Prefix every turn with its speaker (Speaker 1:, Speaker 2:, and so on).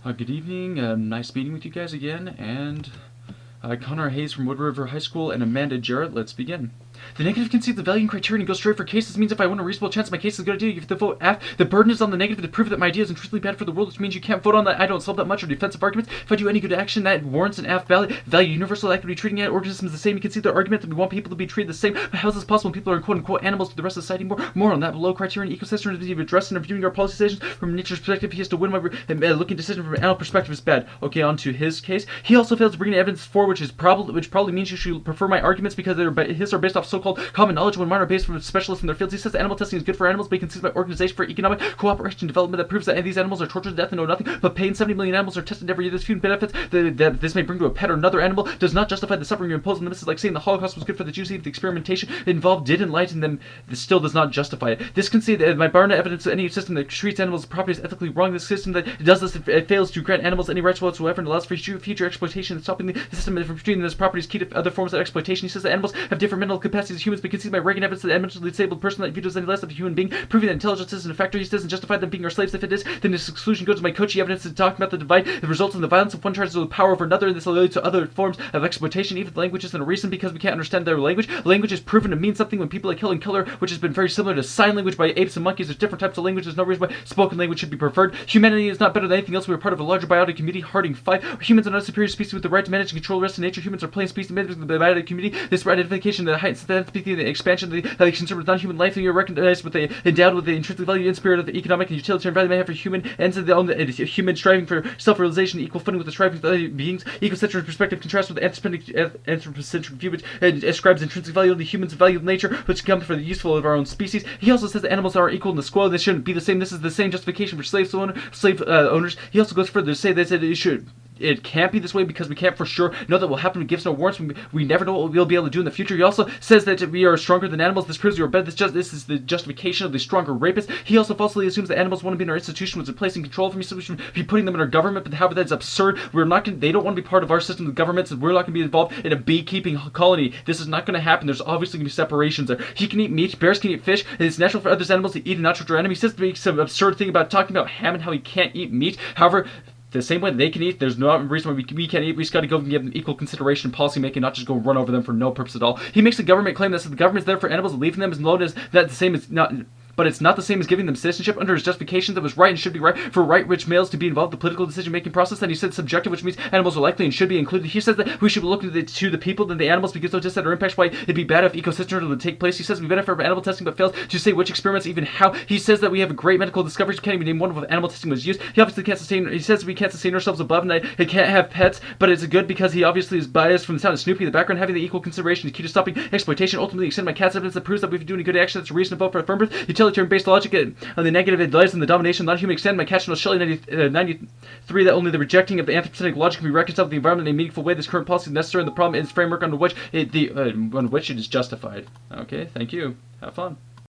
Speaker 1: Good evening. Nice meeting with you guys again. And Connor Hayes from Wood River High School and Amanda Jarrett. Let's begin. The negative concedes the value and criterion and goes straight for cases. Means if I want a reasonable chance my case is a good idea, you have to vote F. The burden is on the negative to prove that my idea is truthfully bad for the world, which means you can't vote on that I don't solve that much or defensive arguments. If I do any good action that warrants an F value universal equity treating organisms the same, you can see the argument that we want people to be treated the same. But how is this possible when people are quote unquote animals to the rest of society? More on that below. Criterion ecosystem to be addressed in reviewing our policy decisions from nature's perspective. He has to win my looking decision from an animal perspective is bad. Okay, on to his case. He also fails to bring evidence forward, which probably means you should prefer my arguments because his are based off so-called common knowledge when mine are based from specialists in their fields. He says that animal testing is good for animals, but he concedes my organization for economic cooperation and development that proves that these animals are tortured to death and know nothing but pain. 70 million animals are tested every year. This few benefits that this may bring to a pet or another animal does not justify the suffering you impose on them. This is like saying the Holocaust was good for the Jews, even if the experimentation involved did enlighten them. This still does not justify it. This concede that my Barna evidence that any system that treats animals properly is ethically wrong. This system that does this, it fails to grant animals any rights whatsoever and allows for future exploitation and stopping the system from treating those properties key to other forms of exploitation. He says that animals have different mental capacities as humans, but concede my Reagan evidence that a mentally disabled person that viewed as any less of a human being, proving that intelligence isn't a factor. He doesn't justify them being our slaves. If it is, then this exclusion goes to my Kochi evidence that talking about the divide that results in the violence of one tries to the power over another, and this leads to other forms of exploitation. Even the language isn't a reason because we can't understand their language. Language is proven to mean something when people like Hill and Killer, which has been very similar to sign language by apes and monkeys. There's different types of language. There's no reason why spoken language should be preferred. Humanity is not better than anything else. We are part of a larger biotic community. Harding 5. Humans are not a superior species with the right to manage and control the rest of nature. Humans are plain species members of the biotic community. This identification, the height, the expansion, the concern with non-human life, and you're recognized with the endowed with the intrinsic value and spirit of the economic and utilitarian value they have for human ends of the own human striving for self-realization, equal footing with the striving for other beings. Ecocentric perspective contrasts with the anthropocentric view, which ascribes intrinsic value to the human's value of nature, which comes for the useful of our own species. He also says that animals are equal in the squirrel. They shouldn't be the same. This is the same justification for slave owners. He also goes further to say that it can't be this way because we can't for sure know that will happen. It gives no warrants. We never know what we'll be able to do in the future. He also says that we are stronger than animals. This proves we are better. This is the justification of the stronger rapist. He also falsely assumes that animals want to be in our institution, which is placing control from me, so we should be putting them in our government. But however, that's absurd. They don't want to be part of our system of government, so we're not going to be involved in a beekeeping colony. This is not going to happen. There's obviously going to be separations there. He can eat meat. Bears can eat fish. And it's natural for other animals to eat a natural enemy. He says some absurd thing about talking about ham and how he can't eat meat. However, the same way they can eat, there's no reason why we can't eat. We just got to go and give them equal consideration, policy making, not just go run over them for no purpose at all. He makes the government claim that the government's there for animals, and leaving them as alone as that the same as not. But it's not the same as giving them citizenship. Under his justification that was right and should be right for right-rich males to be involved in the political decision-making process. Then he said subjective, which means animals are likely and should be included. He says that we should look to the people than the animals because they'll just have their impacts. Why it'd be bad if ecosystems would take place. He says we benefit from animal testing, but fails to say which experiments, even how. He says that we have great medical discoveries. We can't even name one of what animal testing was used. He obviously can't sustain. He says we can't sustain ourselves above, and he can't have pets. But it's good because he obviously is biased from the sound of Snoopy in the background. Having the equal consideration is key to stopping exploitation. Ultimately, extend my cat's evidence that proves that we've been doing a good action. That's a reason to vote for affirmative. Utilitarian-based logic. On the negative, it lies in the domination of non-human extent. My catch knows Shelley 93 that only the rejecting of the anthropocenic logic can be reconciled with the environment in a meaningful way. This current policy is necessary, and the problem is framework under which it is justified. Okay, thank you. Have fun.